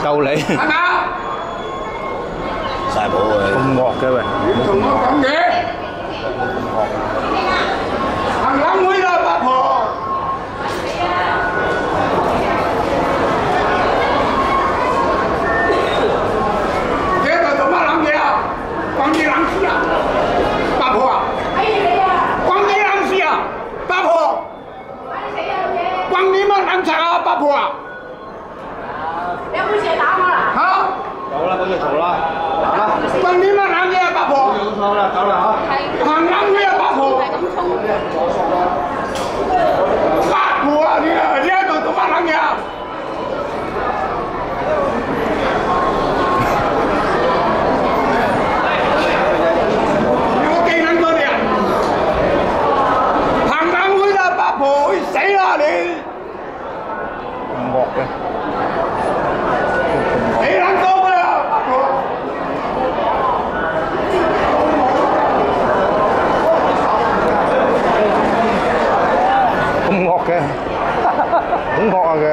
夠你。係咪啊？晒譜嘅。咁惡嘅喂！你同我講嘢。行冷會啦，八婆。你喺度做乜諗嘢啊？關你冷事啊？八婆啊！關你冷事啊？八婆！關你乜冷賊啊？八婆啊！你有冇錢打我啦？嚇！走啦，嗰隻嘈啦，行啦。關你乜冷嘢啊？八婆！走啦，走啦嚇。行冷會啊，八婆！八婆啊！你喺度做乜冷嘢啊？我記撚咗你啊！行冷會啦，八婆，去死啦你！咁惡嘅。你撚咗佢啊，八婆！咁惡嘅，好惡啊佢。